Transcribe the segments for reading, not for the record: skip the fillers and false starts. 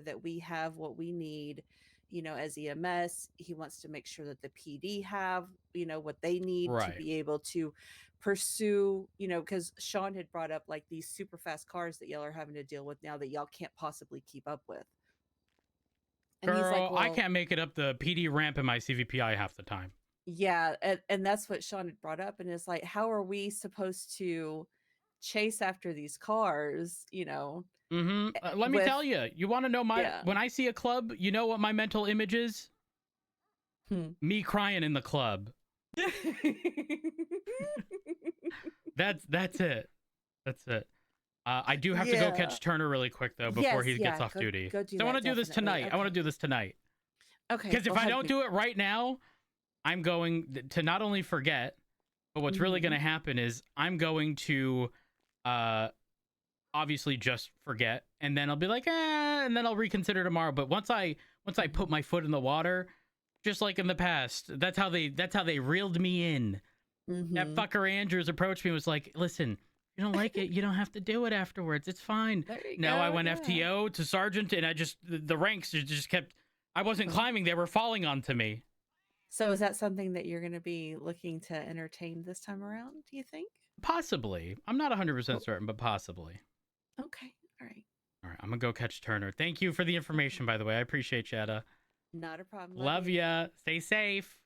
sure that we have what we need, as EMS. He wants to make sure that the PD have, what they need to Right. be able to pursue, because Sean had brought up like these super fast cars that y'all are having to deal with now that y'all can't possibly keep up with. And he's like, Girl, I well, can't make it up the PD ramp in my CVPI half the time. yeah, and that's what Sean had brought up, and it's like, how are we supposed to chase after these cars, Let me with tell you, you want to know yeah. when I see a club, you know what my mental image is? Me crying in the club. That's it. That's it. I do have to go catch Turner really quick though before he gets off duty. Go do So I want to do this definitely. tonight. Okay. I want to do this tonight. Okay. Because if I don't do it right now, I'm going to not only forget, but what's really going to happen is I'm going to obviously just forget, and then I'll be like, and then I'll reconsider tomorrow. But once I put my foot in the water, just like in the past, that's how they reeled me in. That fucker Andrews approached me and was like, listen, you don't like it, you don't have to do it afterwards. It's fine. No, I went FTO to sergeant, and the ranks just kept. I wasn't climbing; they were falling onto me. So is that something that you're going to be looking to entertain this time around? Do you think? Possibly. I'm not 100% certain, but possibly. Okay. All right. All right. I'm gonna go catch Turner. Thank you for the information, by the way. I appreciate you, Etta. Not a problem. Love ya. Stay safe.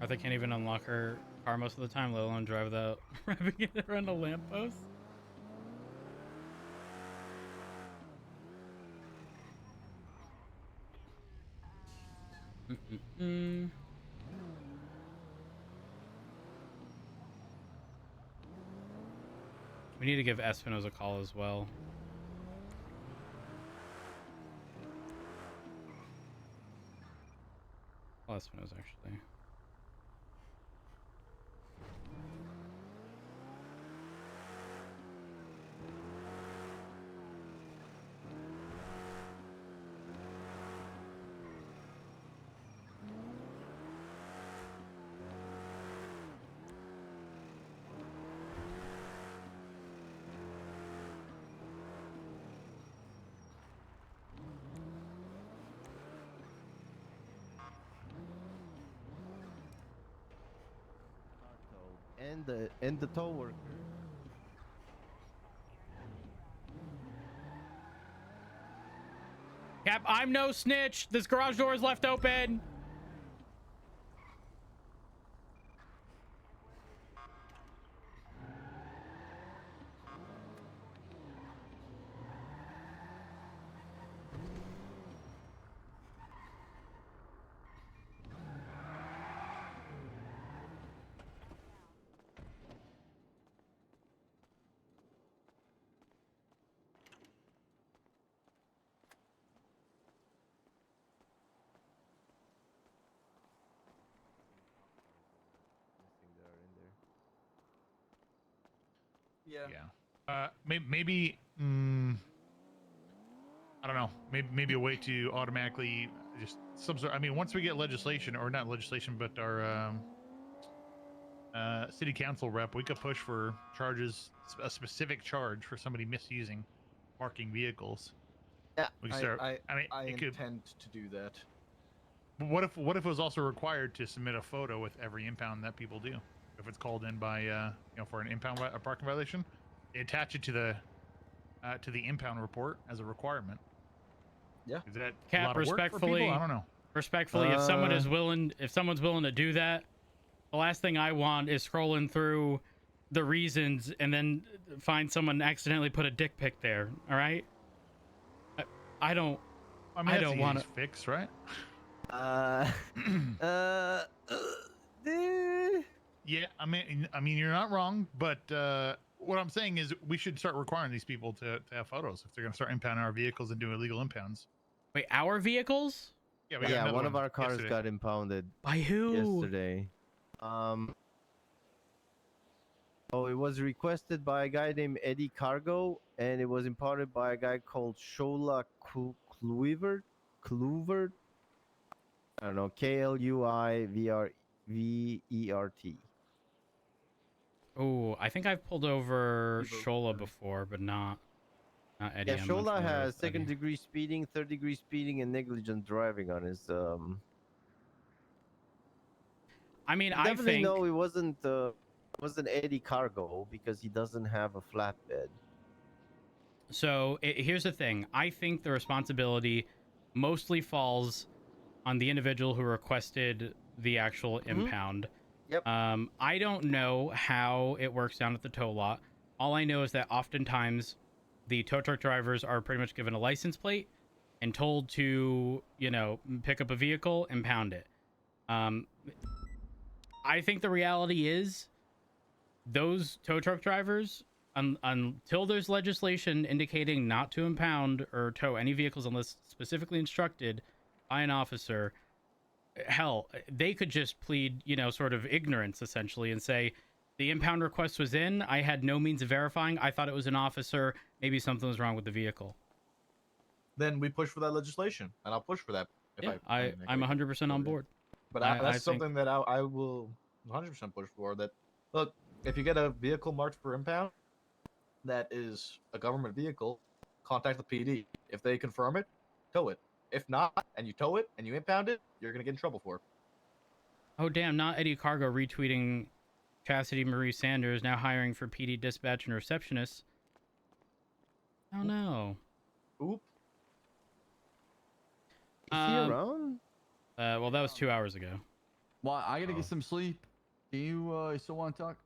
Arthur can't even unlock her car most of the time, let alone drive without wrapping it around a lamppost. We need to give Espinosa a call as well. Well, Espinosa, actually. And the tow worker. Cap, I'm no snitch. This garage door is left open. Yeah. Maybe. I don't know. Maybe a way to automatically just some sort. I mean, once we get legislation, or not legislation, but our city council rep, we could push for charges, a specific charge for somebody misusing parking vehicles. Yeah, we can start. I intend to do that. But what if it was also required to submit a photo with every impound that people do? If it's called in by for an impound a parking violation, they attach it to the impound report as a requirement. Yeah. Is that Cap, a lot of work for people? I don't know. Respectfully, if someone's willing to do that, the last thing I want is scrolling through the reasons and then find someone accidentally put a dick pic there. All right. I don't want to fix, right? Yeah, I mean, you're not wrong, but what I'm saying is we should start requiring these people to have photos if they're going to start impounding our vehicles and do illegal impounds. Wait, our vehicles? Yeah, one of our cars got impounded. By who? Yesterday. Oh, it was requested by a guy named Eddie Cargo, and it was impounded by a guy called Shola Kluivert. I don't know, KLUIVERT. Oh, I think I've pulled over Revoke Shola already. before, but not Eddie. Yeah, I'm not Shola familiar has with Eddie. second-degree speeding, third-degree speeding, and negligent driving on his. I mean, I Definitely think no, it wasn't Eddie Cargo because he doesn't have a flatbed. so. Here's the thing. I think the responsibility mostly falls on the individual who requested the actual impound. Yep. I don't know how it works down at the tow lot. All I know is that oftentimes the tow truck drivers are pretty much given a license plate and told to, pick up a vehicle, impound it. I think the reality is those tow truck drivers, until there's legislation indicating not to impound or tow any vehicles unless specifically instructed by an officer, hell, they could just plead, sort of ignorance essentially and say, the impound request was in. I had no means of verifying. I thought it was an officer. Maybe something was wrong with the vehicle. Then we push for that legislation, and I'll push for that. Yeah, I'm 100% on board. But I that's think- something that I will 100% push for. That look, if you get a vehicle marked for impound, that is a government vehicle, contact the PD. If they confirm it, tow it. If not, and you tow it and you impound it, you're gonna get in trouble for it. Oh damn! Not Eddie Cargo retweeting Chastity Marie Sanders now hiring for PD dispatch and receptionist. Oh no. Oop. Is he around? Well, that was 2 hours ago. Well, I gotta Oh. get some sleep. Do you still want to talk?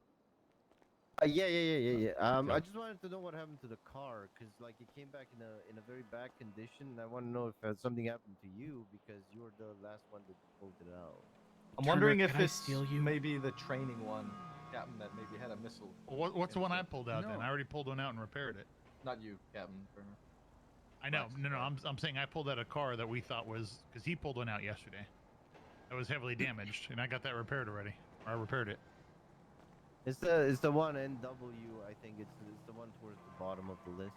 Yeah. Okay. I just wanted to know what happened to the car, cause like it came back in a very bad condition, and I want to know if something happened to you because you were the last one that pulled it out. I'm Turner, wondering can if I it's steal you? maybe the training one, Captain, that maybe had a missile. What's the one I pulled out then? No. I already pulled one out and repaired it. Not you, Captain Turner. I know. Flex. No. I'm saying I pulled out a car that we thought was because he pulled one out yesterday. That was heavily damaged, and I got that repaired already. Or I repaired it. It's the one NW. I think it's the one towards the bottom of the list.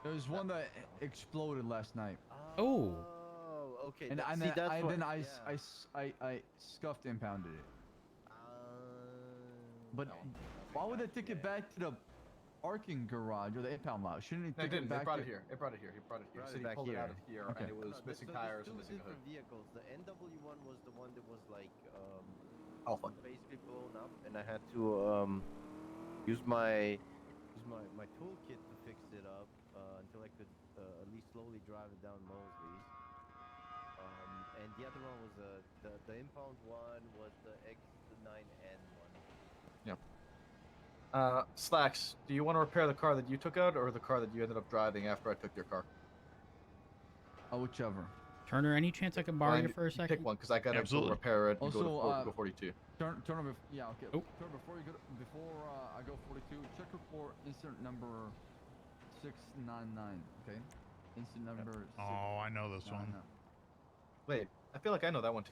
There's one that exploded last night, Oh. Okay. and see, that's what, then yeah. I scuffed impounded it. But No. why would they take it back to the parking garage or the impound lot? Shouldn't he No, take it it didn't. back? It brought to... it here. It brought it here. He brought it here. Brought So it he back pulled it here. out of here, Okay. and it was No, missing so tires there's and two missing a hood. different vehicles. The NW one was the one that was like Alpha. basically blown up, and I had to use my toolkit to fix it up until I could at least slowly drive it down Mosley's. And the other one was the impound one was the X9N one. Slacks, do you want to repair the car that you took out, or the car that you ended up driving after I took your car? whichever. Turner, any chance I can borrow Well, you for a second? Pick one, because I gotta go Absolutely. repair it and Also, go 42. Turn yeah, okay. Oh. Turn before you go I go 42. Check report incident number 699. Okay. Incident number. Oh, I know this one. 699. Wait, I feel like I know that one too.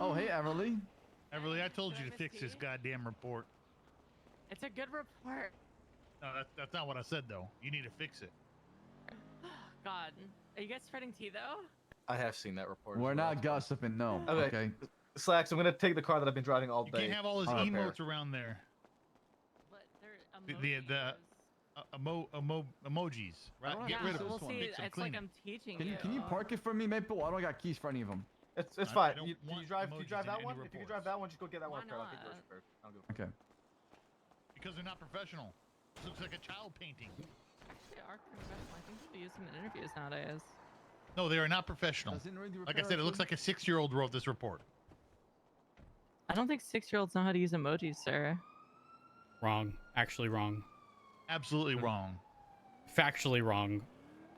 Oh, hey, Everly. Everly, I told you to Service fix this fee? goddamn report. It's a good report. No, that's not what I said though. You need to fix it. God, are you guys spreading tea though? I have seen that report. as We're well, not that's fine. gossiping, no. Okay. Okay. Slacks, I'm gonna take the car that I've been driving all You day. can't have all his I'll repair. emotes around there. But they're The emojis, right? don't Get have rid to of use them. this we'll one. see. Fix 'em, It's clean like 'em. I'm teaching Can you park it for me, Maple? I don't got keys for any of them. It's I fine. don't Do you want drive emojis that in any one? If you can drive reports. that one, just go get that one Why repaired. I'll get yours not? repaired. I'll go. Okay. Because they're not professional. This looks like a child painting. They are professional. I think people use them in interviews nowadays. No, they are not professional. Doesn't really Like I repair said, it looks actually? like a 6-year-old wrote this report. I don't think 6-year-olds know how to use emojis, sir. Wrong. Actually wrong. Absolutely wrong. Factually wrong.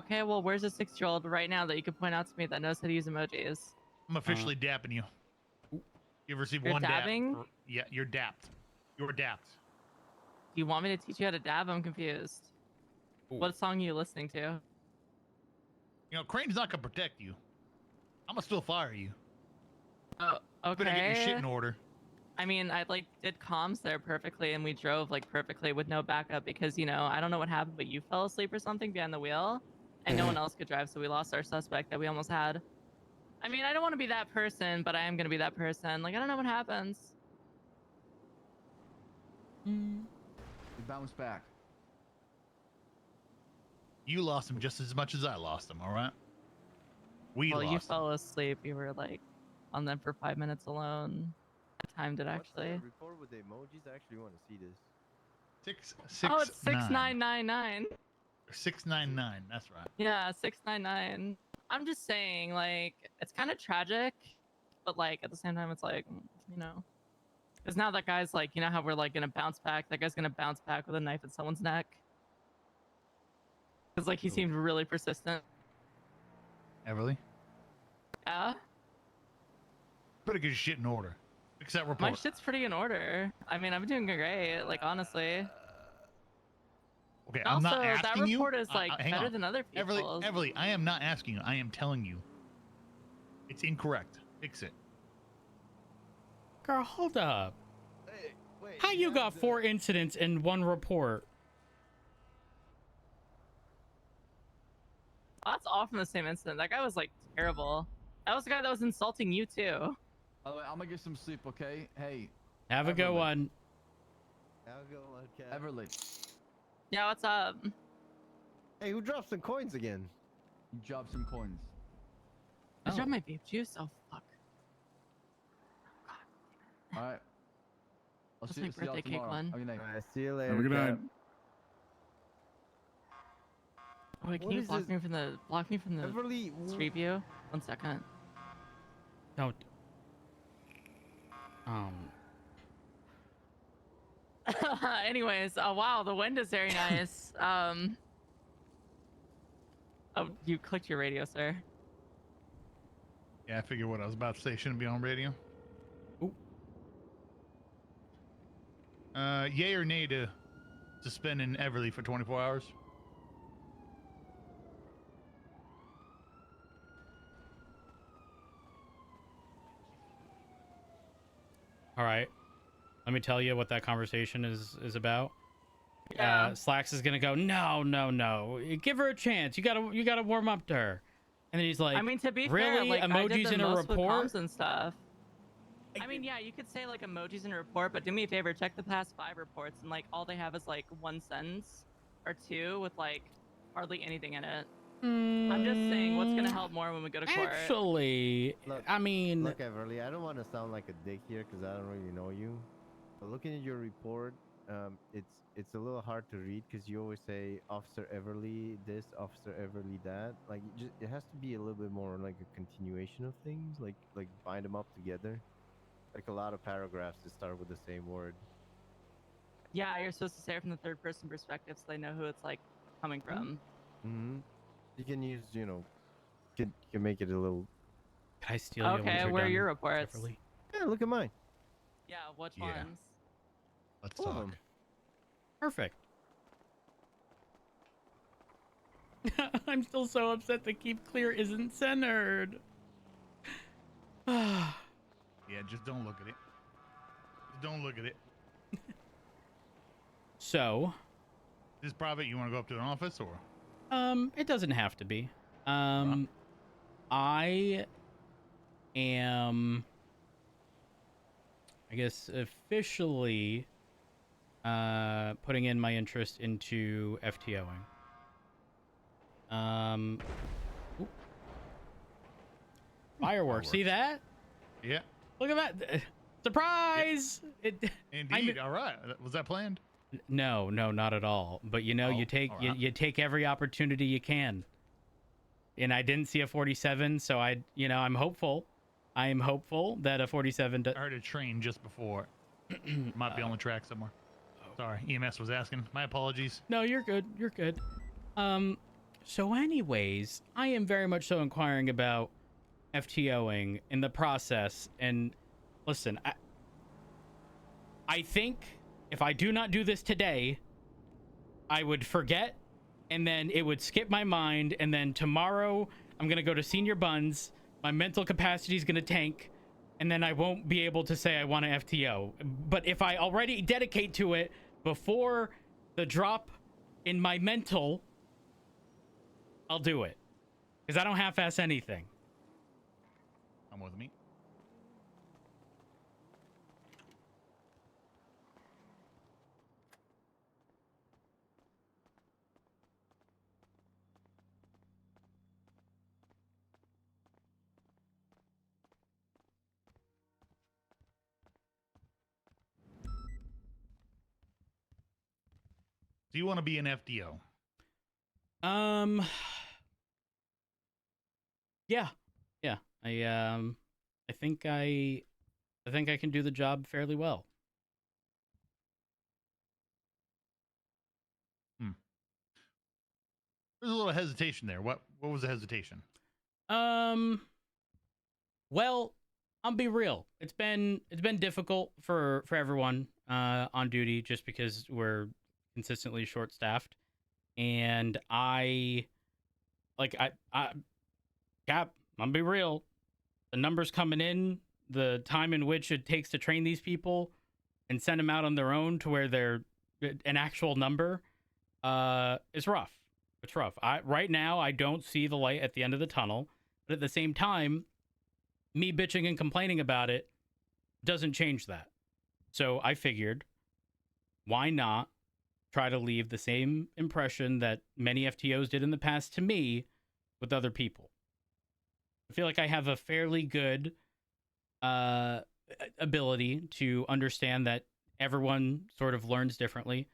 Okay, well, where's a 6-year-old right now that you could point out to me that knows how to use emojis? I'm officially dapping you. You've received You're one dabbing? dap. Yeah, you're dapped. You're dapped. Do you want me to teach you how to dab? I'm confused. Ooh. What song are you listening to? You know, Crane's not gonna protect you. I'm gonna still fire you. Oh, You better get your shit okay. in order. I mean, I did comms there perfectly, and we drove perfectly with no backup because I don't know what happened, but you fell asleep or something behind the wheel, and no one else could drive, so we lost our suspect that we almost had. I mean, I don't want to be that person, but I am gonna be that person. Like, I don't know what happens. You bounce back. You lost him just as much as I lost him. All right. We Well, lost you him. fell asleep. You were like on them for 5 minutes alone. I timed it What's the actually. report with the emojis? I actually want to see this. Oh, it's 6999. 699. That's right. Yeah, 699. I'm just saying, like, it's kind of tragic, but like at the same time, it's like, you know, because now that guy's like, you know how we're like gonna bounce back. That guy's gonna bounce back with a knife at someone's neck. Because like he seemed really persistent. Everly, Yeah, better get your shit in order. Fix that report. my shit's pretty in order. I mean, I'm doing great. Like honestly. Okay, Also, I'm not that asking you. report is like hang better on. than other people's. Everly, I am not asking you. I am telling you. It's incorrect. Fix it. Girl, hold up. Hey, wait. How you got 4 incidents in 1 report? That's all from the same incident. That guy was like terrible. That was the guy that was insulting you too. By the way, I'm gonna get some sleep, okay? Hey, Have a good Everly. one. I'll go on, Cat. Everly, Yeah, what's up? Hey, who dropped some coins again? you dropped some coins. I Oh. dropped my vape juice. Oh fuck. All right. I'll That's see, my see y'all birthday cake tomorrow. one. Have a good night. Alright, see you later. Have a good Cat. night. Oh, wait, can What you is block this? me from the Everly, street view? 1 second. Don't. Anyways, wow, the wind is very nice. Oh, you clicked your radio, sir. Yeah, I figured what I was about to say shouldn't be on radio. Ooh. Yay or nay to suspending Everly for 24 hours? All right. Let me tell you what that conversation is about. Yeah. Slacks is gonna go, no. Give her a chance. You gotta warm up to her. And then he's like, I mean, to be really? fair, like, I did Emojis the in a most with report? comms and stuff. I mean, yeah, you could say like emojis in a report, but do me a favor, check the past 5 reports, and like all they have is like 1 sentence or 2 with like hardly anything in it. I'm just saying, what's gonna help more when we go to court? Actually, Look, I mean, Look, Everly, I don't want to sound like a dick here because I don't really know you. But looking at your report, it's a little hard to read because you always say Officer Everly this, Officer Everly that. Like it has to be a little bit more like a continuation of things, like bind them up together. Like a lot of paragraphs that start with the same word. Yeah, you're supposed to say it from the 3rd person perspective, so they know who it's like coming from. Mm-hmm. You can use, can make it a little. can I steal you once Okay, you're where are done, your reports? Everly? Yeah, look at mine. Yeah, which Yeah. ones? Let's All of talk. them. Perfect. I'm still so upset that Keep Clear isn't centered. Yeah, just don't look at it. Just don't look at it. So, Is this private? You want to go up to an office or? it doesn't have to be. I am, I guess, officially putting in my interest into FTOing. Oop. Fireworks. See that? Yeah, Look at that. Surprise! indeed. All right. Was that planned? No, not at all. But you know, Oh, you take all right. you take every opportunity you can. And I didn't see a 47, so I'm hopeful. I am hopeful that a 47 I heard a train just before. Might be on the track somewhere. Sorry, EMS was asking. My apologies. No, you're good. You're good. So anyways, I am very much so inquiring about FTOing in the process. And listen, I think if I do not do this today, I would forget, and then it would skip my mind, and then tomorrow I'm gonna go to Senior Buns. My mental capacity is gonna tank, and then I won't be able to say I want to FTO. But if I already dedicate to it before the drop in my mental, I'll do it. Because I don't half-ass anything. Come with me. Do you want to be an FDO? Yeah. Yeah. I think I can do the job fairly well. There's a little hesitation there. What was the hesitation? Well, I'll be real. It's been difficult for everyone on duty just because we're consistently short staffed, and I Cap, I'm gonna be real. The numbers coming in, the time in which it takes to train these people and send them out on their own to where they're an actual number, is rough. It's rough. Right now I don't see the light at the end of the tunnel, but at the same time, me bitching and complaining about it doesn't change that. So I figured, why not try to leave the same impression that many FTOs did in the past to me with other people? I feel like I have a fairly good ability to understand that everyone sort of learns differently.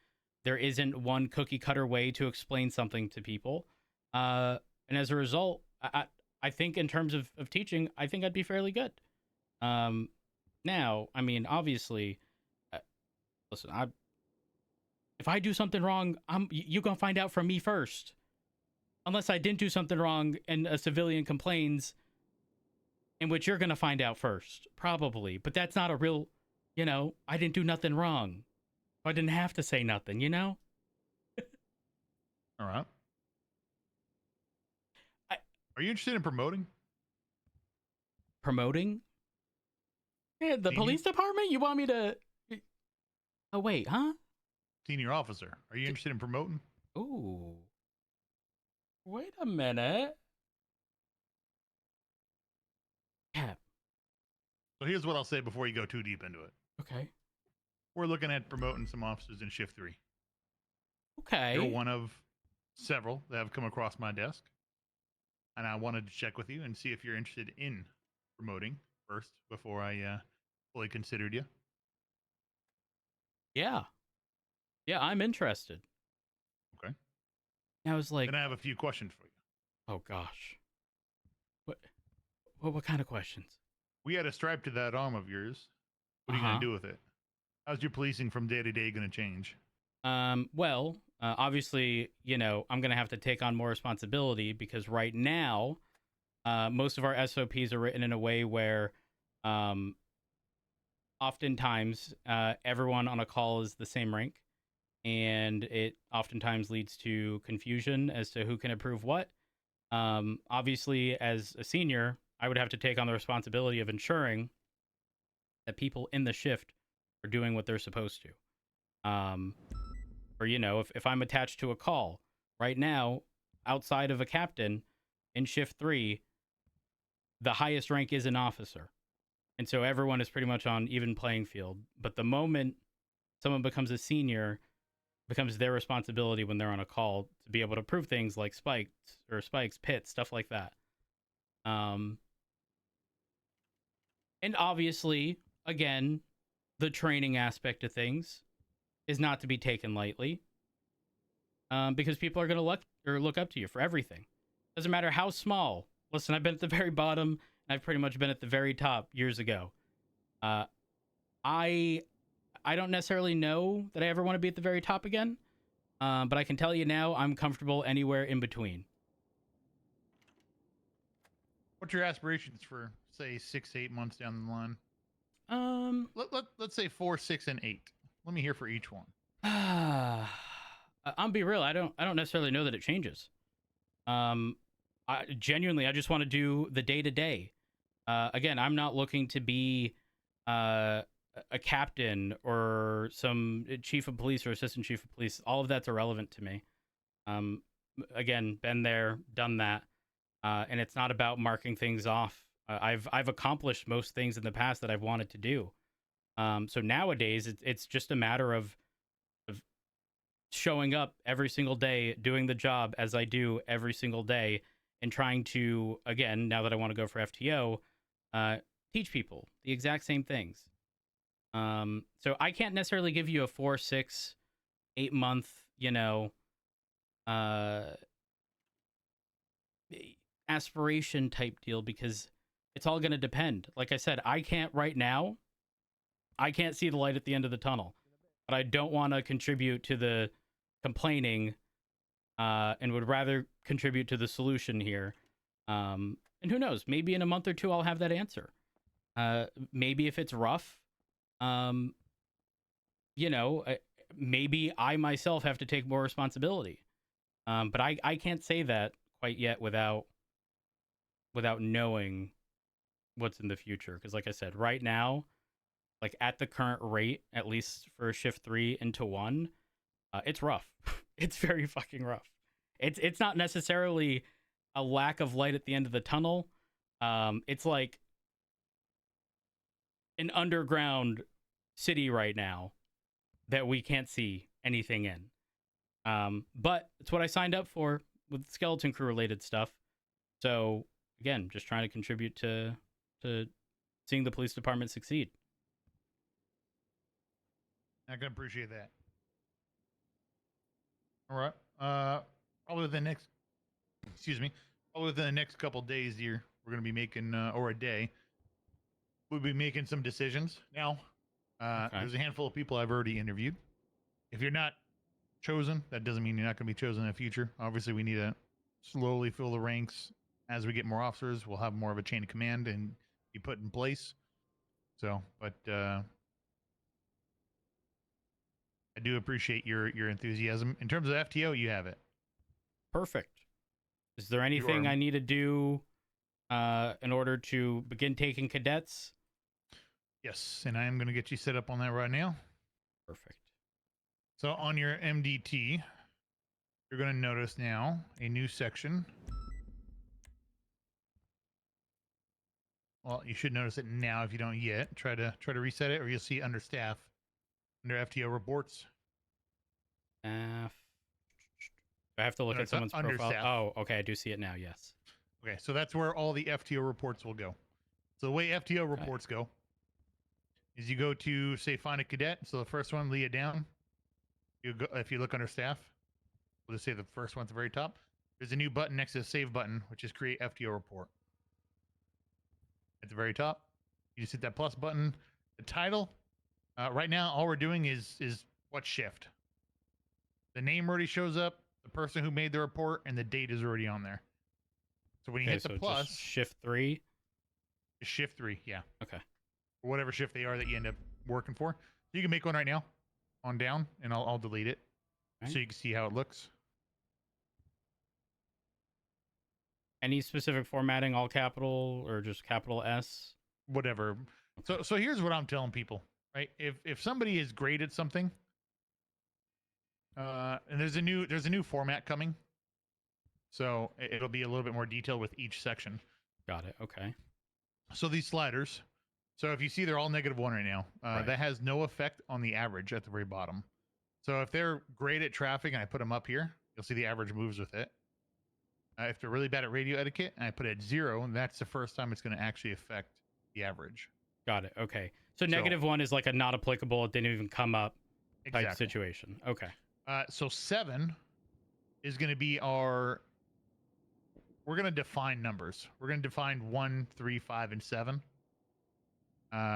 There isn't one cookie cutter way to explain something to people. And as a result, I think in terms of teaching, I think I'd be fairly good. Now, I mean, obviously, listen, if I do something wrong, you're going to find out from me first. Unless I didn't do something wrong and a civilian complains, in which you're going to find out first, probably. But that's not a real, I didn't do nothing wrong. I didn't have to say nothing, All right. Are you interested in promoting? Promoting? Yeah, the police department? You want me to... Oh, wait, huh? Senior officer. Are you interested in promoting? Ooh. Wait a minute. Cap. So here's what I'll say before you go too deep into it. Okay. We're looking at promoting some officers in shift 3. Okay. You're one of several that have come across my desk. And I wanted to check with you and see if you're interested in promoting first before I fully considered you. Yeah. Yeah, I'm interested. Okay. I was like... Then I have a few questions for you. Oh, gosh. What kind of questions? We had a stripe to that arm of yours. What are you going to do with it? How's your policing from day to day going to change? Well, obviously, I'm going to have to take on more responsibility because right now, most of our SOPs are written in a way where oftentimes everyone on a call is the same rank, and it oftentimes leads to confusion as to who can approve what. Obviously, as a senior, I would have to take on the responsibility of ensuring that people in the shift are doing what they're supposed to. Or, if I'm attached to a call right now, outside of a captain in shift 3, the highest rank is an officer. And so everyone is pretty much on even playing field. But the moment someone becomes a senior, becomes their responsibility when they're on a call to be able to prove things like spikes, pits, stuff like that. And obviously, again, the training aspect of things is not to be taken lightly, because people are going to look up to you for everything. Doesn't matter how small. Listen, I've been at the very bottom, and I've pretty much been at the very top years ago. I don't necessarily know that I ever want to be at the very top again, but I can tell you now I'm comfortable anywhere in between. What's your aspirations for, say, 6 to 8 months down the line? Let's say 4, 6, and 8. Let me hear for each one. I'll be real. I don't necessarily know that it changes. I just want to do the day to day. Again, I'm not looking to be a captain or some chief of police or assistant chief of police. All of that's irrelevant to me. Again, been there, done that, and it's not about marking things off. I've accomplished most things in the past that I've wanted to do. So nowadays, it's just a matter of showing up every single day, doing the job as I do every single day, and trying to, again, now that I want to go for FTO, teach people the exact same things. So I can't necessarily give you a 4, 6, 8 month, aspiration type deal, because it's all going to depend. Like I said, I can't right now. I can't see the light at the end of the tunnel, but I don't want to contribute to the complaining, and would rather contribute to the solution here. And who knows? Maybe in a month or two, I'll have that answer. Maybe if it's rough, maybe I myself have to take more responsibility. But I can't say that quite yet without knowing what's in the future. Because like I said, right now, like at the current rate, at least for shift 3 into 1, it's rough. It's very fucking rough. It's not necessarily a lack of light at the end of the tunnel. It's like an underground city right now that we can't see anything in. But it's what I signed up for with skeleton crew related stuff. So again, just trying to contribute to seeing the police department succeed. I can appreciate that. All right. Probably the next, probably within the next couple days here, we're going to be making, or a day, we'll be making some decisions. Now, Okay. there's a handful of people I've already interviewed. If you're not chosen, that doesn't mean you're not going to be chosen in the future. Obviously, we need to slowly fill the ranks. As we get more officers, we'll have more of a chain of command and be put in place. So, but I do appreciate your enthusiasm. In terms of FTO, you have it. Perfect. Is there anything I need to do in order to begin taking cadets? Yes, and I am going to get you set up on that right now. Perfect. So on your MDT, you're going to notice now a new section. Well, you should notice it now if you don't yet. Try to reset it, or you'll see under staff, under FTO reports. I have to look No, at someone's under profile. staff. Oh, okay. I do see it now. Yes. Okay, so that's where all the FTO reports will go. So the way FTO reports go is you go to, say, find a cadet. So the first one, Leah down. You go, if you look under staff, we'll just say the first one at the very top. There's a new button next to the save button, which is create FTO report. At the very top, you just hit that plus button. The title, right now, all we're doing is what shift. The name already shows up, the person who made the report, and the date is already on there. So when you hit the plus, just shift 3. shift 3, yeah. Okay. Or whatever shift they are that you end up working for. So you can make one right now on down, and I'll delete it so you can see how it looks. Any specific formatting, all capital or just capital S? Whatever. So here's what I'm telling people, right? If somebody is great at something, and there's a new format coming, so it'll be a little bit more detailed with each section. Got it. Okay. So these sliders, so if you see they're all -1 right now, that has no effect on the average at the very bottom. So if they're great at traffic and I put them up here, you'll see the average moves with it. If they're really bad at radio etiquette and I put it at 0, and that's the first time it's going to actually affect the average. Got it. Okay. So -1 is like a not applicable. It didn't even come up type Exactly. situation. Okay. So 7 is going to be we're going to define numbers. We're going to define 1, 3, 5, and 7.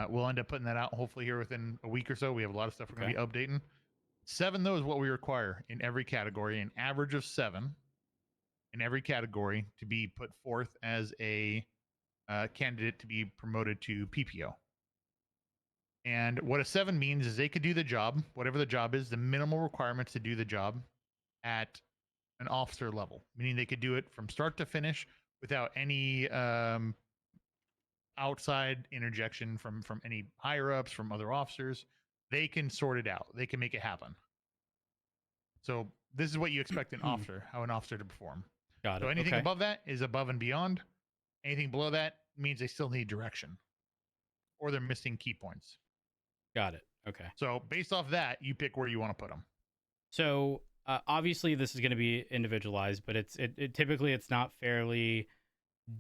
We'll end up putting that out hopefully here within a week or so. We have a lot of stuff we're going to be updating. 7, though, is what we require in every category, an average of 7 in every category to be put forth as a candidate to be promoted to PPO. And what a 7 means is they could do the job, whatever the job is, the minimal requirements to do the job at an officer level, meaning they could do it from start to finish without any outside interjection from any higher ups, from other officers. They can sort it out. They can make it happen. So this is what you expect an officer, how an officer to perform. Got So it. anything Okay. above that is above and beyond. Anything below that means they still need direction, or they're missing key points. Got it. Okay. So based off that, you pick where you want to put them. So obviously this is going to be individualized, but it typically it's not fairly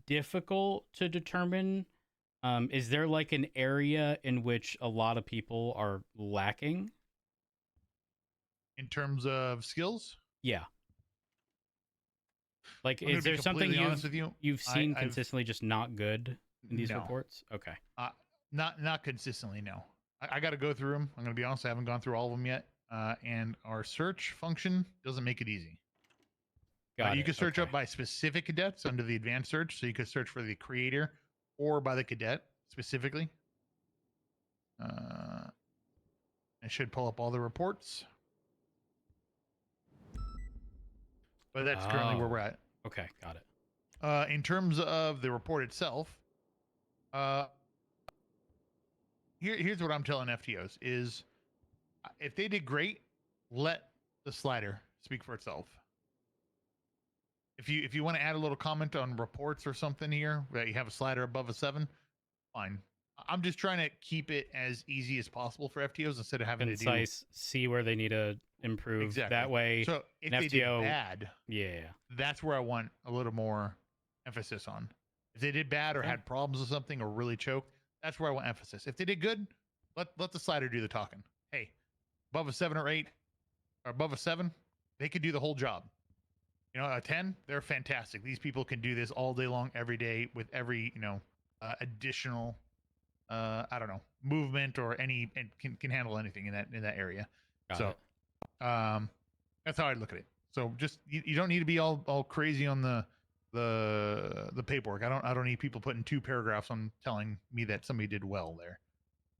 difficult to determine. Is there like an area in which a lot of people are lacking? In terms of skills, Yeah. Like, I'm gonna is be there something completely honest with you. you've seen I've consistently just not good in these no, reports? Okay. not consistently. No, I got to go through them. I'm gonna be honest. I haven't gone through all of them yet. And our search function doesn't make it easy. Got you it. can search Okay. up by specific cadets under the advanced search. So you could search for the creator or by the cadet specifically. It should pull up all the reports. But that's currently where we're at. Okay, got it. In terms of the report itself, here's what I'm telling FTOs is if they did great, let the slider speak for itself. If you want to add a little comment on reports or something here, that you have a slider above a 7, fine. I'm just trying to keep it as easy as possible for FTOs instead of having Concise, see where they need to improve. Exactly. That way, So if an they FTO, did bad, yeah, that's where I want a little more emphasis on. If they did bad or Okay. had problems with something or really choked, that's where I want emphasis. If they did good, let the slider do the talking. Hey, above a 7 or 8 or above a 7, they could do the whole job. You know, a 10, they're fantastic. These people can do this all day long, every day with every, additional, I don't know, movement or any, and can handle anything in that area. got So, it. that's how I look at it. So just you don't need to be all crazy on the paperwork. I don't need people putting 2 paragraphs on telling me that somebody did well there.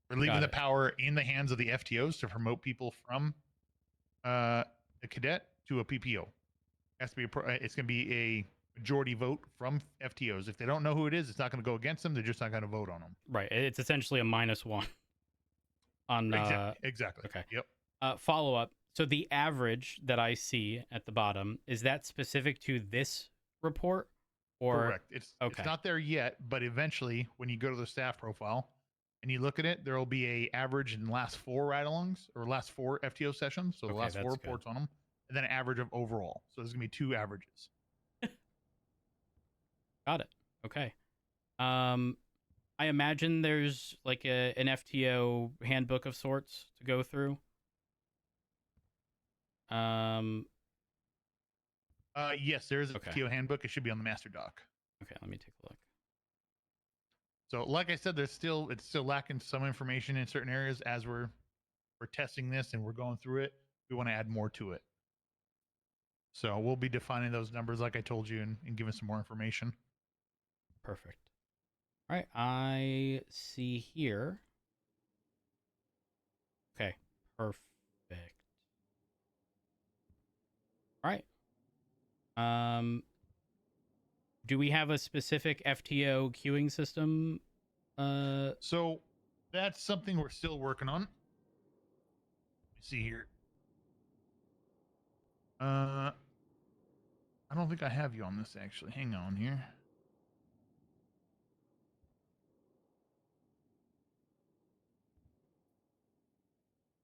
We're leaving Got the it. power in the hands of the FTOs to promote people from a cadet to a PPO. Has to be it's going to be a majority vote from FTOs. If they don't know who it is, it's not going to go against them. They're just not going to vote on them. Right. It's essentially a -1 on. Exactly. Okay. Yep. Follow up. So the average that I see at the bottom, is that specific to this report? Or Correct. It's not there yet, but eventually, when you go to the staff profile and you look at it, there will be a average in the last 4 ride-alongs or last 4 FTO sessions. So the Okay, last 4 that's reports on them, and then an average of overall. So there's gonna be 2 averages. Got it. Okay. I imagine there's like an FTO handbook of sorts to go through. Yes, there is a Okay. FTO handbook. It should be on the master doc. Okay, let me take a look. So, like I said, it's still lacking some information in certain areas as we're testing this and we're going through it. We want to add more to it. So we'll be defining those numbers, like I told you, and giving some more information. Perfect. All right, I see here. Okay, perfect. All right. Do we have a specific FTO queuing system? So that's something we're still working on. Let me see here. I don't think I have you on this actually. Hang on here.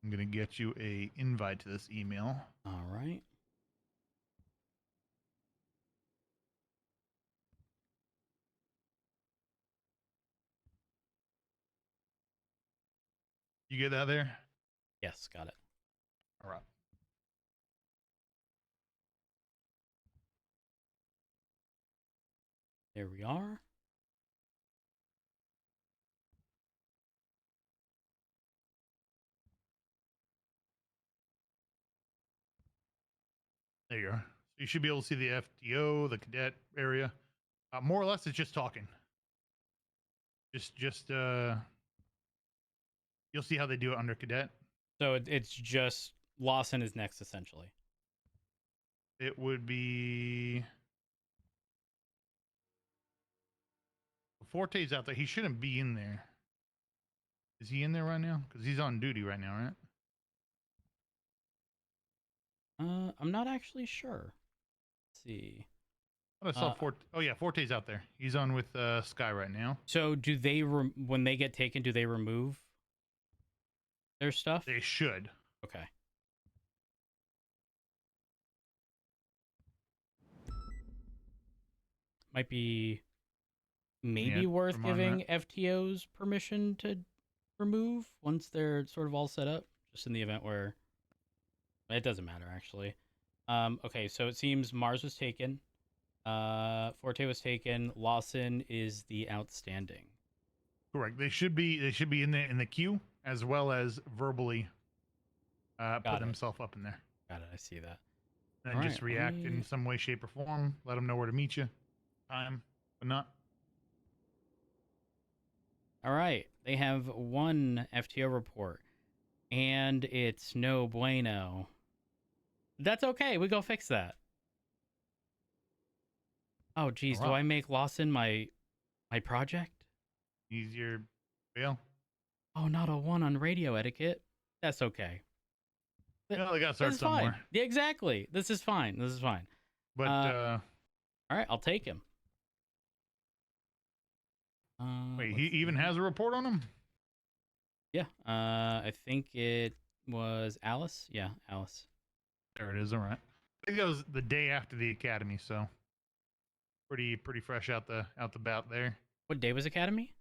I'm gonna get you a invite to this email. All right. You get that there? Yes, got it. All right. There we are. There you are. So you should be able to see the FTO, the cadet area. More or less, it's just talking. Just you'll see how they do it under cadet. So it's just Lawson is next, essentially. It would be Forte's out there. He shouldn't be in there. Is he in there right now? Because he's on duty right now, right? I'm not actually sure. Let's see. I saw Forte. Oh yeah, Forte's out there. He's on with Sky right now. So do they when they get taken, do they remove their stuff? They should. Okay. Might be maybe Yeah, worth from on giving FTOs permission to remove once they're sort of all set up, just in the event where it doesn't matter actually. Okay, so it seems Mars was taken, Forte was taken, Lawson is the outstanding. Correct. They should be in the queue as well as verbally put themselves up in there. Got it. I see that. And All just right, react let in me- some way, shape, or form. Let them know where to meet you. Time, but not. All right, they have one FTO report, and it's no bueno. That's okay. We go fix that. Oh, geez, do Alright. I make Lawson my project? Easier bail. Oh, not a 1 on radio etiquette. That's okay. Yeah, they gotta This start is fine. somewhere. Yeah, exactly. This is fine. This is fine. But All right, I'll take him. wait, he let's even see. has a report on him? Yeah. I think it was Alice. Yeah, Alice. There it is. All right. I think it was the day after the academy, so pretty fresh out the bout there. What day was Academy?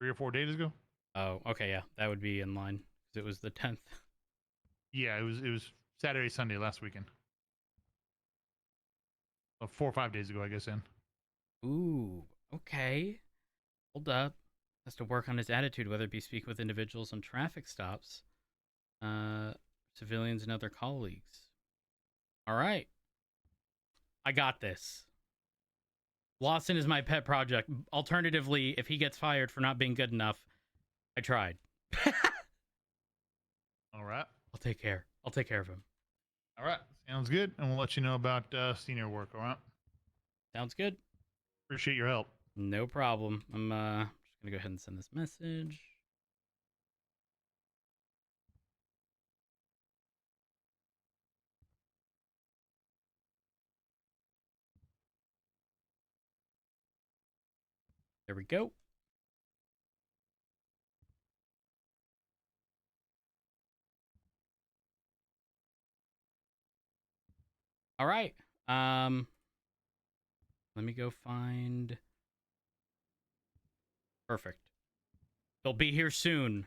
3 or 4 days ago. Oh, okay, yeah, that would be in line because it was the 10th. Yeah, it was Saturday, Sunday last weekend. 4 or 5 days ago, I guess. Ooh, okay. Hold up. Has to work on his attitude, whether it be speaking with individuals on traffic stops, civilians, and other colleagues. All right. I got this. Lawson is my pet project. Alternatively, if he gets fired for not being good enough, I tried. All right. I'll take care. I'll take care of him. All right. Sounds good. And we'll let you know about senior work. All right. Sounds good. Appreciate your help. No problem. I'm just gonna go ahead and send this message. There we go. All right. Let me go find. Perfect. They'll be here soon.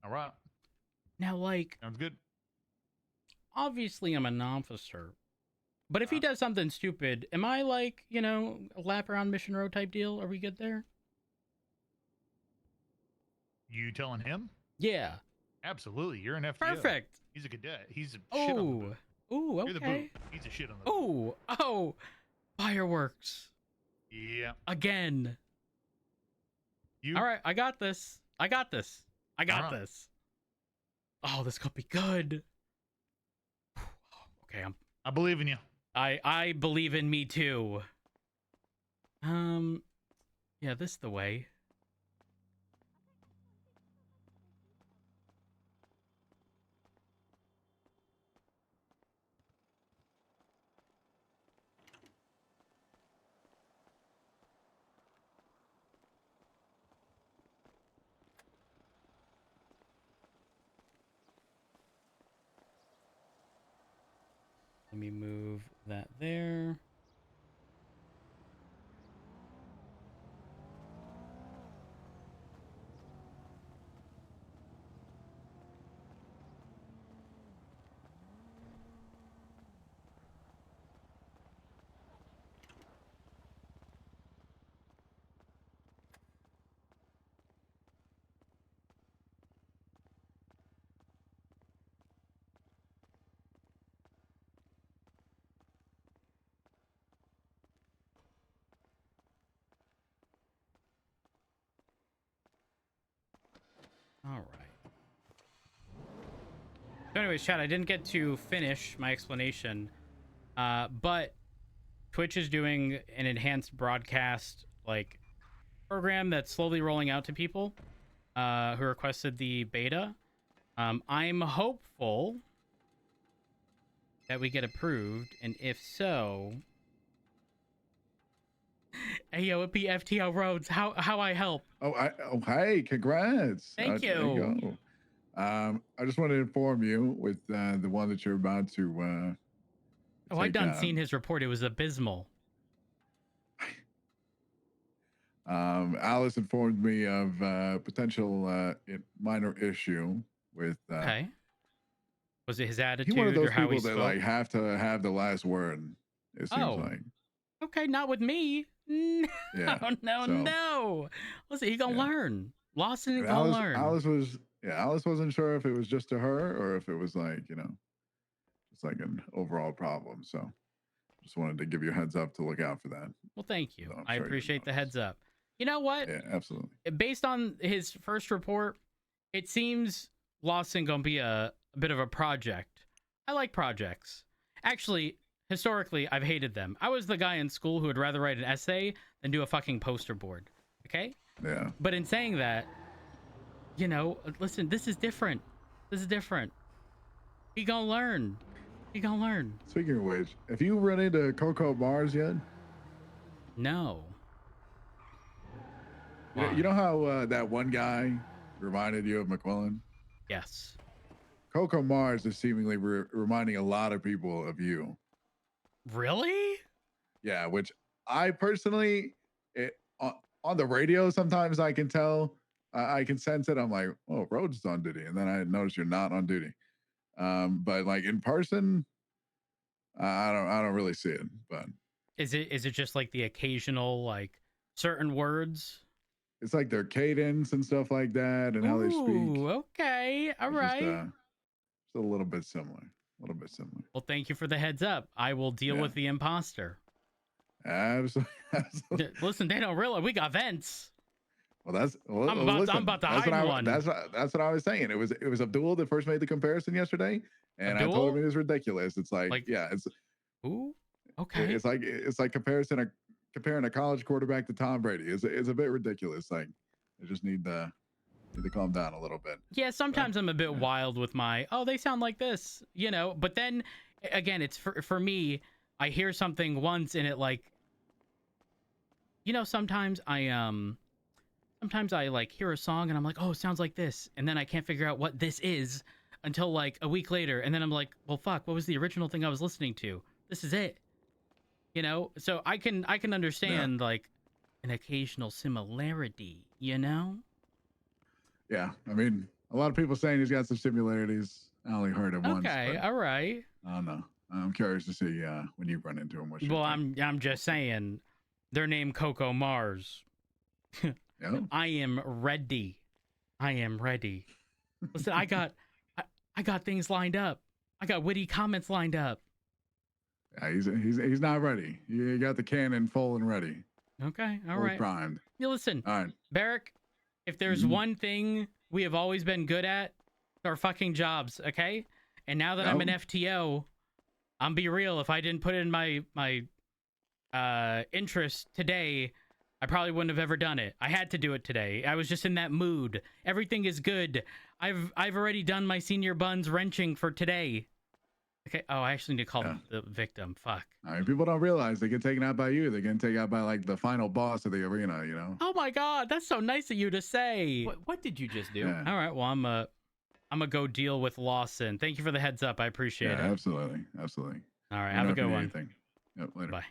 All right. Now, like, Sounds good. obviously I'm an officer, but if he does something stupid, am I like, you know, a lap around Mission Road type deal? Are we good there? You telling him? Yeah. Absolutely. You're an FTO. Perfect. He's a cadet. He's a shit on the Oh. boot. Ooh, You're the boot. okay. He's a shit on the boot. Oh. Oh. Fireworks. Yeah. Again. You. All right, I got this. I got this. I got Alright. this. Oh, this could be good. Okay, I believe in you. I believe in me too. Yeah, this the way. Let me move that there. All right. So anyways, chat, I didn't get to finish my explanation, but Twitch is doing an enhanced broadcast like program that's slowly rolling out to people who requested the beta. I'm hopeful that we get approved, and if so, hey yo, it be FTL Roads. How I help? Hey, congrats. Thank There you you. go. I just wanted to inform you with the one that you're about to Oh, I take done down. seen his report. It was abysmal. Alice informed me of potential minor issue with. Okay. Was it his He's attitude one of or those how he people that spoke? like have to have the last word. It seems Oh. like. Okay, not with me. No, Yeah. no, So, no. Listen, he gonna learn. Lawson and gonna learn. Alice wasn't sure if it was just to her or if it was like, it's like an overall problem. So just wanted to give you a heads up to look out for that. Well, thank you. So I'm I sure you appreciate the noticed. heads up. You know what? Yeah, absolutely. Based on his first report, it seems Lawson gonna be a bit of a project. I like projects. Actually, historically, I've hated them. I was the guy in school who would rather write an essay than do a fucking poster board. Okay? Yeah. But in saying that, listen, this is different. This is different. He gonna learn. He gonna learn. Speaking of which, have you run into Coco Mars yet? No. You know how that one guy reminded you of McQuillan? Yes. Coco Mars is seemingly reminding a lot of people of you. Really? Yeah, which I personally, on the radio, sometimes I can tell, I can sense it. I'm like, oh, Rhodes is on duty. And then I notice you're not on duty. But like in person, I don't really see it. But Is it just like the occasional like certain words? it's like their cadence and stuff like that, and how they speak. Ooh, okay, all right. Just a little bit similar. A little bit similar. Well, thank you for the heads up. I will deal with the imposter. Absolutely. Listen, they don't realize we got vents. Well, I'm about to hide one. That's what I was saying. It was Abdul that first made the comparison yesterday, and I told him it was ridiculous. It's like yeah, it's ooh, okay. It's like comparing a college quarterback to Tom Brady. It's a bit ridiculous. Like, I just need to calm down a little bit. Yeah, sometimes I'm a bit wild with my they sound like this, But then again, it's for me. I hear something once and it like, sometimes I like hear a song and I'm like, oh, it sounds like this, and then I can't figure out what this is until like a week later, and then I'm like, well, fuck, what was the original thing I was listening to? This is it, So I can understand like an occasional similarity, Yeah, I mean, a lot of people saying he's got some similarities. I only heard it once. Okay, all right. I don't know. I'm curious to see when you run into him. Well, I'm just saying, they're named Coco Mars. I am ready. I am ready. Listen, I got things lined up. I got witty comments lined up. Yeah, he's not ready. You got the cannon full and ready. Okay, all full right. Primed. You listen, all right, Barrick. If there's one thing we have always been good at, it's our fucking jobs. Okay, and now that I'm an FTO, I'm be real. If I didn't put in my interest today, I probably wouldn't have ever done it. I had to do it today. I was just in that mood. Everything is good. I've already done my senior buns wrenching for today. Okay. Oh, I actually need to call the victim. Fuck. I mean, people don't realize they get taken out by you. They get taken out by like the final boss of the arena. Oh my god, that's so nice of you to say. What did you just do? Yeah. All right. Well, I'm gonna go deal with Lawson. Thank you for the heads up. I appreciate it. Absolutely. All right. Have a good one. Yep, later. Bye.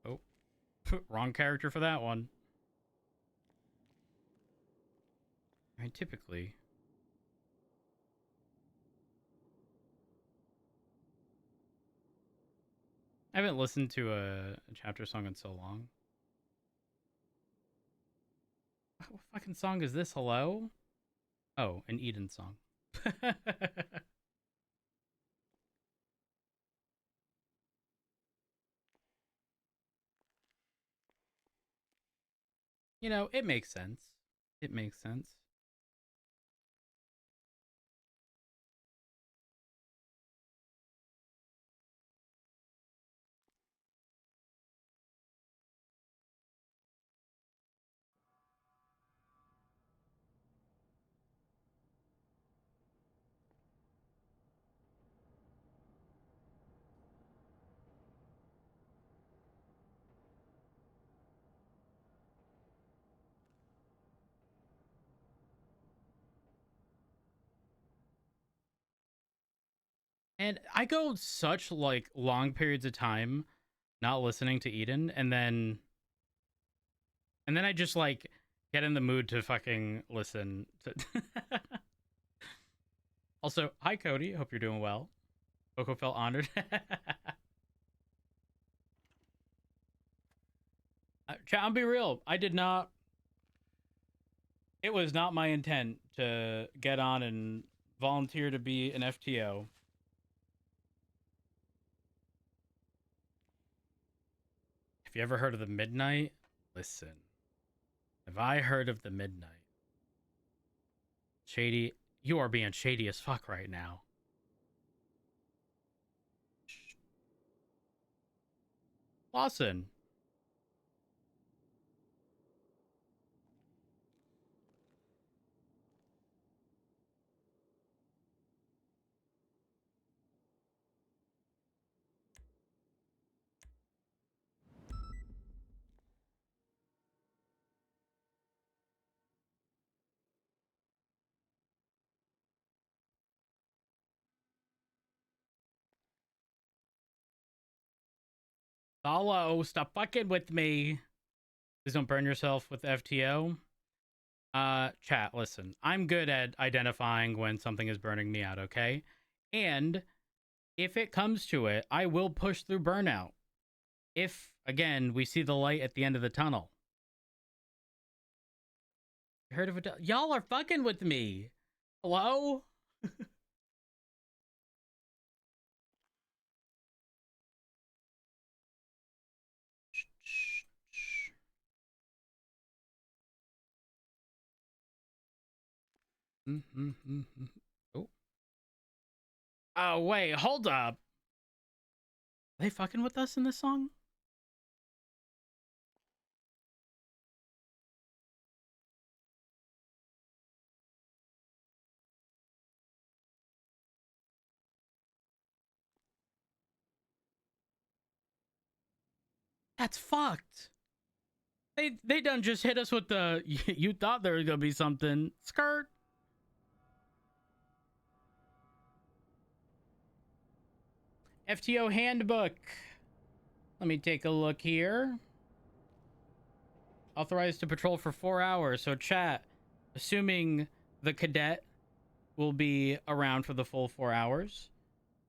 Oh, wrong character for that one. I mean, typically. I haven't listened to a chapter song in so long. What fucking song is this? Hello? Oh, an Eden song. You know, it makes sense. It makes sense. And I go such like long periods of time not listening to Eden, and then I just like get in the mood to fucking listen to Also, hi Cody, hope you're doing well. Coco felt honored. Chat, I'll be real. I did not. It was not my intent to get on and volunteer to be an FTO. Have you ever heard of the Midnight? Listen. Have I heard of the Midnight? Shady. You are being shady as fuck right now. Lawson. Solo, stop fucking with me. Please don't burn yourself with FTO. Chat, listen. I'm good at identifying when something is burning me out, okay? And if it comes to it, I will push through burnout. If, again, we see the light at the end of the tunnel. You heard of it? Y'all are fucking with me. Hello? Oh. Oh, wait, hold up. Are they fucking with us in this song? That's fucked. They done just hit us with the you thought there was gonna be something. Skirt. FTO handbook. Let me take a look here. Authorized to patrol for 4 hours. So chat, assuming the cadet will be around for the full 4 hours.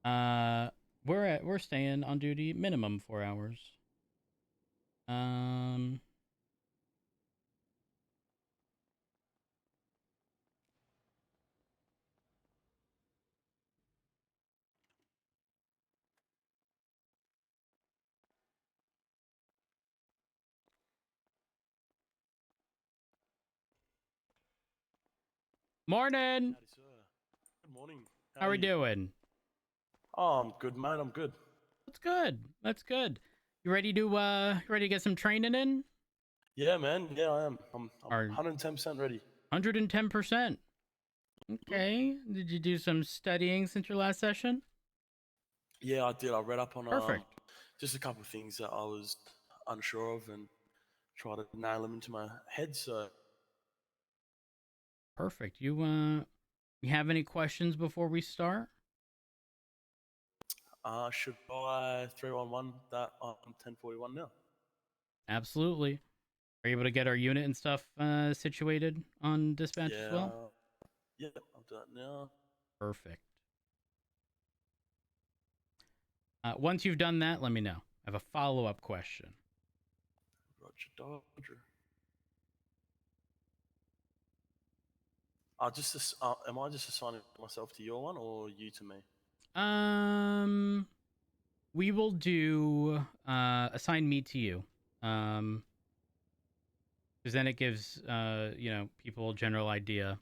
We're staying on duty minimum 4 hours. Morning. Howdy, sir. Good morning. How are we you? doing? Oh, I'm good, mate. I'm good. That's good. That's good. You ready to get some training in? Yeah, man. Yeah, I am. I'm Are 110% ready. 110%. Okay. Did you do some studying since your last session? Yeah, I did. I read up on Perfect. just a couple of things that I was unsure of and try to nail them into my head. So Perfect. You have any questions before we start? should I 311 that on 1041 now? Absolutely. Are you able to get our unit and stuff situated on dispatch as well? Yeah, I'll do that now. Perfect. Once you've done that, let me know. I have a follow-up question. Roger, Dodger. Am I just assigning myself to your one or you to me? We will do assign me to you. Because then it gives people a general idea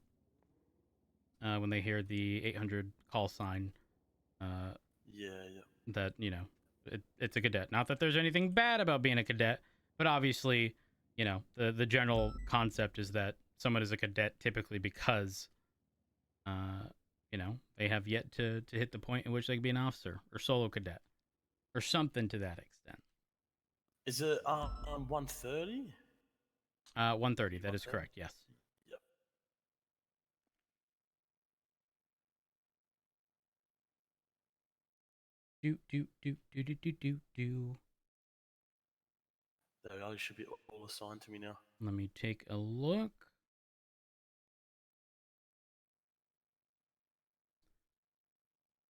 when they hear the 800 call sign. Yeah. That it's a cadet. Not that there's anything bad about being a cadet, but obviously, the general concept is that someone is a cadet typically because they have yet to hit the point in which they can be an officer or solo cadet or something to that extent. Is it 130? 130. That is 130? correct. Yes. Yep. Do. There we go. It should be all assigned to me now. Let me take a look.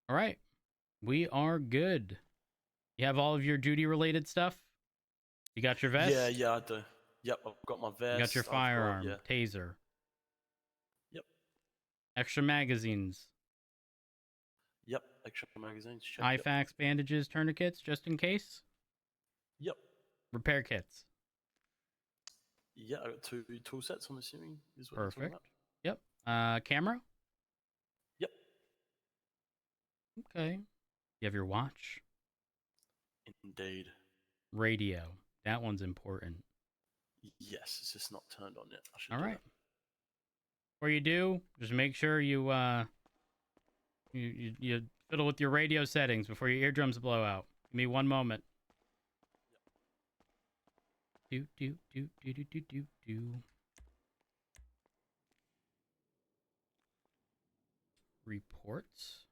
All right. We are good. You have all of your duty related stuff? You got your vest? Yeah, I do. Yep, I've got my vest. You got your firearm, yeah. taser. Yep. Extra magazines. Yep, extra magazines. Check. IFAX, bandages, tourniquets, just in case. Yep. Repair kits. Yeah, I got 2 tool sets, I'm assuming, is what you're talking Perfect. about. Yep. Camera? Yep. Okay. You have your watch? Indeed. Radio. That one's important. Yes, it's just not turned on yet. I should All do right. that. Before you do, just make sure you you fiddle with your radio settings before your eardrums blow out. Give me one moment. Do. Reports.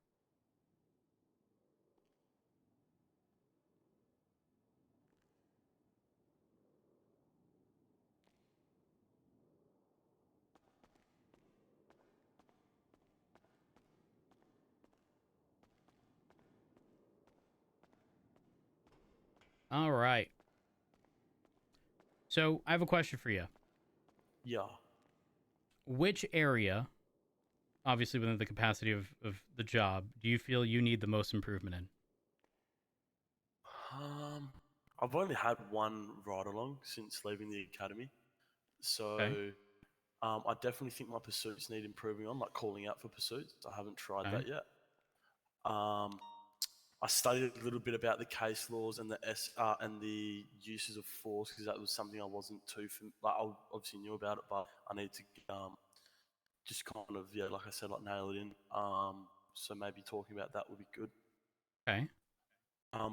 All right. So I have a question for you. Yeah. Which area, obviously within the capacity of the job, do you feel you need the most improvement in? I've only had one ride along since leaving the academy. So Okay. I definitely think my pursuits need improving on, like calling out for pursuits. I haven't tried Okay. that yet. I studied a little bit about the case laws and and the uses of force because that was something I wasn't like I obviously knew about it, but I need to just kind of like I said, like nail it in. So maybe talking about that would be good. Okay.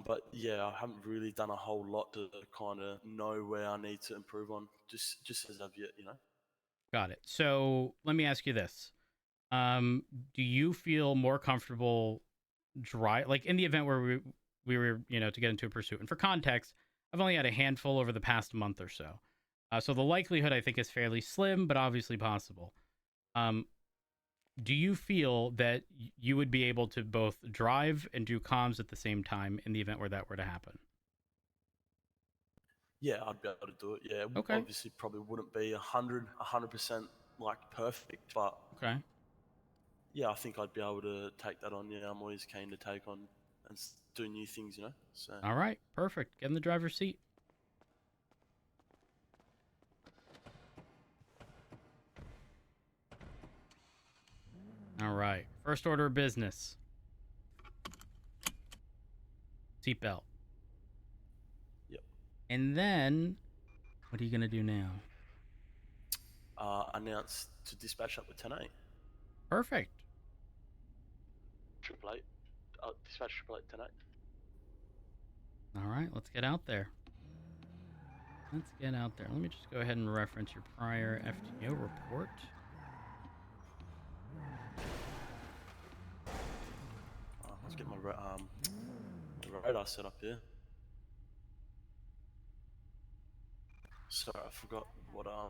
But yeah, I haven't really done a whole lot to kind of know where I need to improve on. Just as of yet, Got it. So let me ask you this: do you feel more comfortable like in the event where we were to get into a pursuit? And for context, I've only had a handful over the past month or so, so the likelihood I think is fairly slim, but obviously possible. Do you feel that you would be able to both drive and do comms at the same time in the event where that were to happen? Yeah, I'd be able to do it. Yeah, Okay. obviously probably wouldn't be 100% like perfect, but Okay. yeah, I think I'd be able to take that on. Yeah, I'm always keen to take on and do new things, So All right. Perfect. Get in the driver's seat. All right. First order of business. Seatbelt. Yep. And then, what are you going to do now? Announce to dispatch up with 10-8. Perfect. Triple 8. Dispatch triple 8 10-8. All right. Let's get out there. Let me just go ahead and reference your prior FTO report. Let's get my radar set up here. Sorry, I forgot what I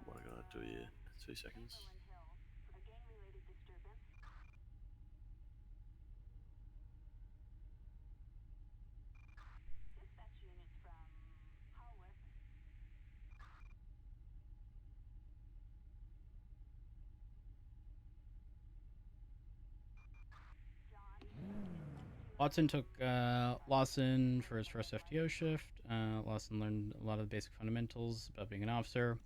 gotta do here. 2 seconds. Watson took Lawson for his first FTO shift. Lawson learned a lot of the basic fundamentals about being an officer,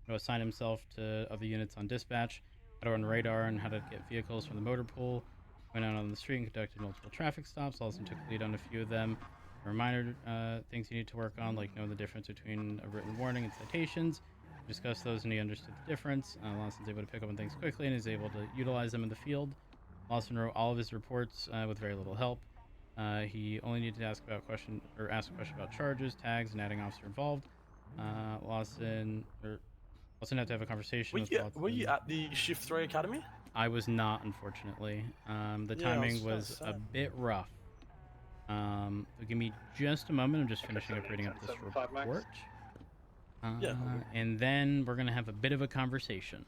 how to assign himself to other units on dispatch, how to run radar, and how to get vehicles from the motor pool. Went out on the street and conducted multiple traffic stops. Lawson took lead on a few of them. Reminder things you need to work on, like knowing the difference between a written warning and citations. We discussed those and he understood the difference. Lawson's able to pick up on things quickly and is able to utilize them in the field. Lawson wrote all of his reports with very little help. He only needed to ask a question about charges, tags, and adding officer involved. Lawson had to have a conversation with Watson. Were you at the Shift 3 Academy? I was not, unfortunately. The timing was a bit rough. So give me just a moment. I'm just finishing up reading up this report. And then we're going to have a bit of a conversation.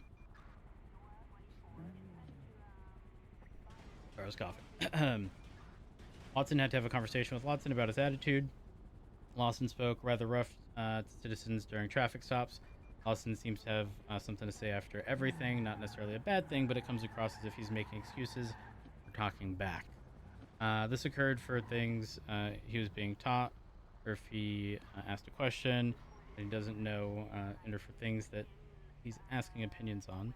Sorry, I was coughing. Watson had to have a conversation with Lawson about his attitude. Lawson spoke rather rough to citizens during traffic stops. Lawson seems to have something to say after everything, not necessarily a bad thing, but it comes across as if he's making excuses or talking back. This occurred for things he was being taught, or if he asked a question that he doesn't know, and or for things that he's asking opinions on.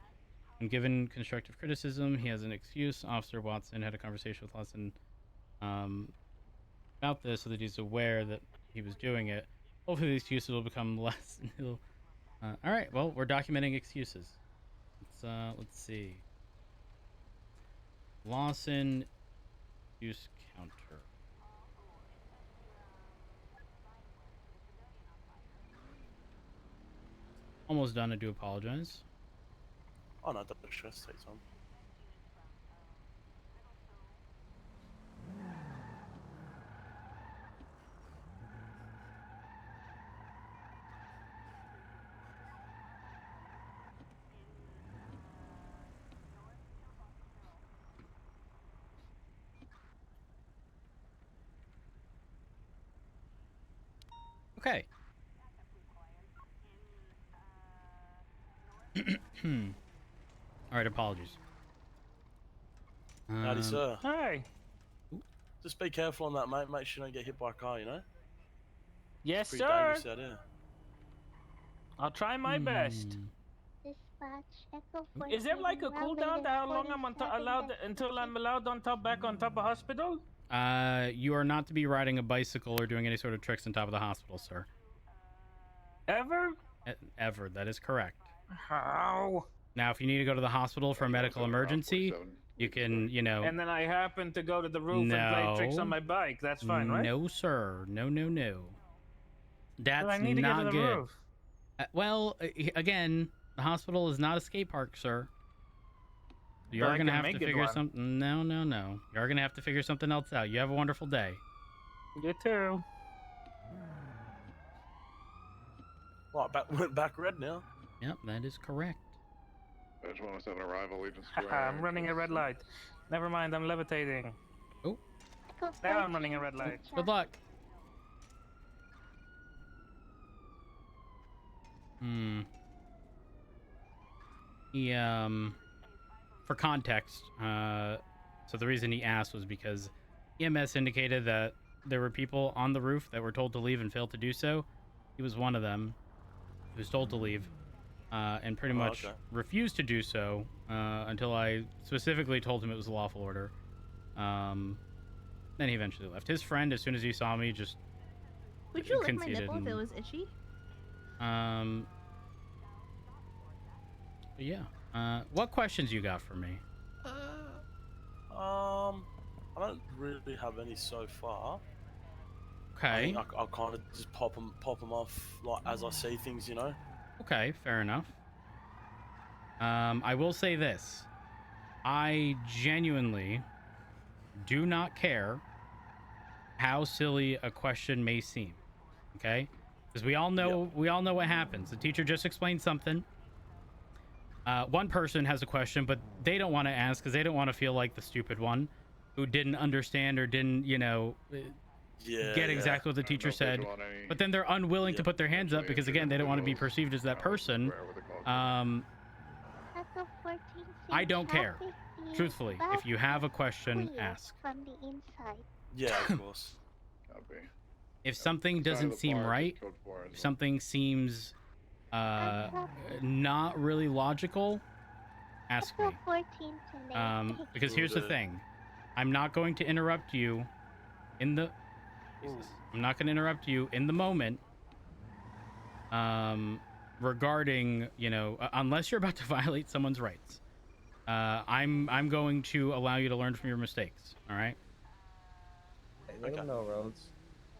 When given constructive criticism, he has an excuse. Officer Watson had a conversation with Lawson about this so that he's aware that he was doing it. Hopefully the excuses will become less and he'll... all right, well, we're documenting excuses. Let's see. Lawson use counter. Almost done. I do apologize. Oh no, don't stress. Take time. Okay. All right, apologies. Howdy, sir. Hi. Just be careful on that, mate. Make sure you don't get hit by a car, you know? Yes, Pretty sir. dangerous out here. I'll try my best. Is there like a cooldown to how long I'm allowed until I'm allowed back on top of hospital? You are not to be riding a bicycle or doing any sort of tricks on top of the hospital, sir. Ever? Ever. That is correct. How? Now, if you need to go to the hospital for a medical emergency, you can, you know... And then I happen to go to the roof and play tricks on my bike. That's fine, right? No, sir. No, no, no. That's I need to not get to the good. roof. Well, again, the hospital is not a skate park, sir. You are going to have to figure something... No, no, no. You are going to have to figure something else out. You have a wonderful day. You too. Right, went back red now. Yep, that is correct. Edge 107 arrival, Legion Square. I'm running a red light. Never mind, I'm levitating. Oh. Now I'm running a red light. Good luck. He, for context, so the reason he asked was because EMS indicated that there were people on the roof that were told to leave and failed to do so. He was one of them who was told to leave and pretty much refused to do so until I specifically told him it was a lawful order. Then he eventually left. His friend, as soon as he saw me, just Would you lick my conceded nipple if it and- was itchy? But yeah. What questions you got for me? I don't really have any so far. Okay. I'll kind of just pop them off like as I see things, you know. Okay, fair enough. I will say this. I genuinely do not care how silly a question may seem. Okay? Because we all know what happens. The teacher just explained something. One person has a question, but they don't want to ask because they don't want to feel like the stupid one who didn't understand or didn't, get exactly what the teacher said. But then they're unwilling to put their hands up because, again, they don't want to be perceived as that person. I don't care. truthfully, if you have a question, ask. From the inside. Yeah, of course. Copy. If something doesn't seem right, if something seems not really logical, ask me. 14 tonight. Because here's the thing, I'm not going to interrupt you in the. I'm not going to interrupt you in the moment. Regarding, you know, unless you're about to violate someone's rights, I'm going to allow you to learn from your mistakes. All right. Hey, let them know, Rhodes.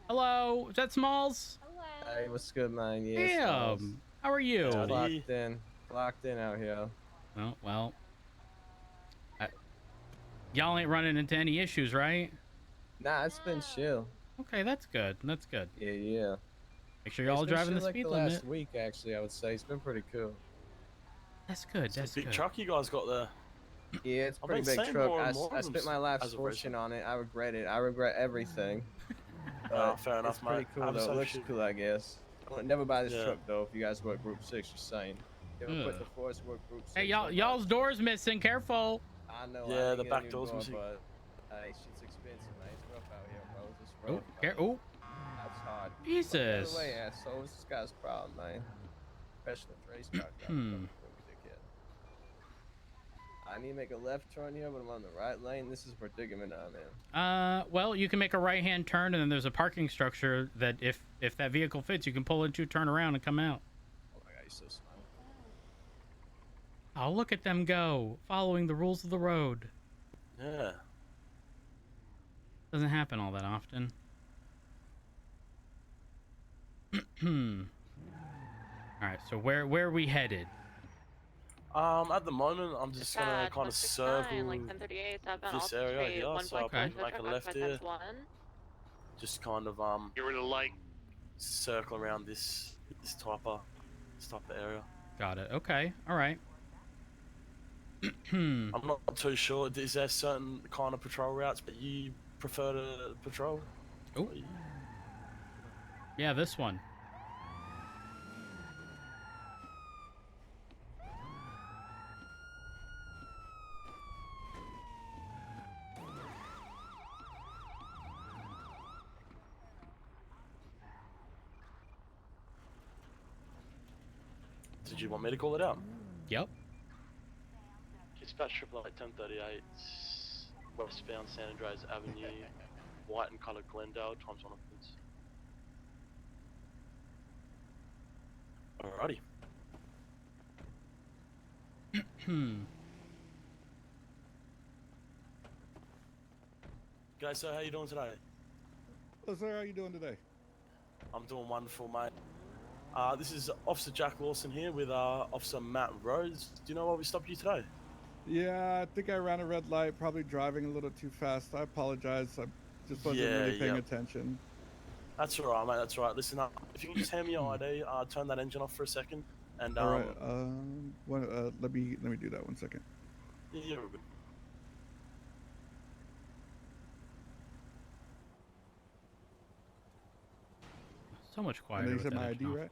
Hello, is that Smalls? Hey, what's good, man? Yeah, Damn. How are you? Locked in out here. Oh, well. Y'all ain't running into any issues, right? Nah, it's been chill. Okay, that's good. That's good. Yeah. Make sure you're all driving the speed limit. Last week, actually, I would say it's been pretty cool. That's good. That's big good. truck you guys got there. Yeah, it's a pretty big truck. I spent my life's fortune on it. I regret it. I regret everything. Fair enough, it's pretty mate. cool though. It looks cool, I guess. I would never buy this truck though. If you guys work Group 6, just saying. You ever put the force work Group 6? Hey, y'all's door's missing. Careful. I know. Yeah, the back door's missing. But hey, shit's expensive, man. It's rough out here, bro. It's rough. Oh, that's hard. Jesus. By the way, asshole, this guy's problem, man. Professional race car driver. I need to make a left turn here, but I'm on the right lane. This is a predicament I'm in. Well, you can make a right-hand turn, and then there's a parking structure that if that vehicle fits, you can pull into, turn around, and come out. Oh my god, he's so smart. Oh, look at them go, following the rules of the road. Yeah. Doesn't happen all that often. All right, so where are we headed? At the moment, I'm just gonna kind of circle like 1038, this area here, so I'll make a left here. Just kind of Get rid of the light. Circle around this type of area. Got it. Okay. All right. I'm not too sure. Is there certain kind of patrol routes that you prefer to patrol? Oh. Yeah, this one. Did you want me to call it out? Yep. Dispatch 888 1038 westbound San Andreas Avenue, white and coloured Glendale, times 1 offense. Alrighty. Guys, so how you doing today? Hello, sir. How you doing today? I'm doing wonderful, mate. This is Officer Jack Lawson here with Officer Matt Rose. Do you know why we stopped you today? Yeah, I think I ran a red light, probably driving a little too fast. I apologize. I just wasn't really paying attention. That's alright, mate. That's alright. Listen up. If you can just hand me your ID, turn that engine off for a second. And all right. Let me do that 1 second. Yeah, you're good. So much quieter. And you said my ID, right?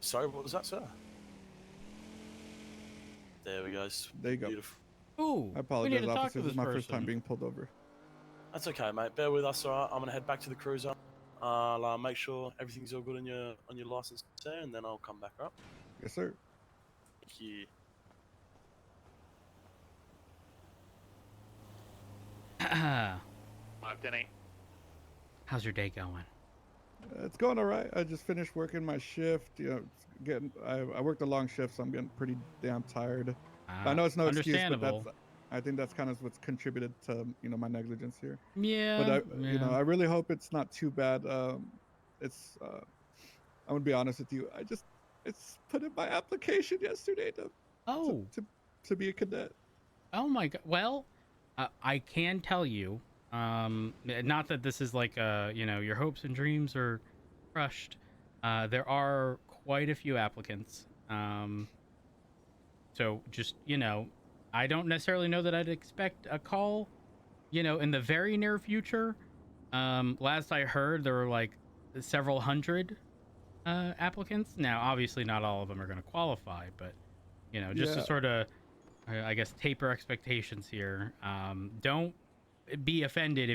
Sorry, what was that, sir? There we go. There you go. Beautiful. Ooh, I apologize, officer. This is my first time being pulled over. That's okay, mate. Bear with us, alright? I'm gonna head back to the cruiser. I'll make sure everything's all good on your license there, and then I'll come back up. Yes, sir. Thank you. How's your day going? It's going all right. I just finished working my shift. You know, I worked a long shift, so I'm getting pretty damn tired. I know it's no excuse, but I think that's kind of what's contributed to my negligence here. Yeah. But I really hope it's not too bad. I'm gonna be honest with you. It's put in my application yesterday to be a cadet. Oh my god. Well, I can tell you. Not that this is like your hopes and dreams are crushed. There are quite a few applicants. So just I don't necessarily know that I'd expect a call, in the very near future. Last I heard, there were like several hundred applicants. Now, obviously, not all of them are going to qualify, but just to sort of I guess taper expectations here. Don't be offended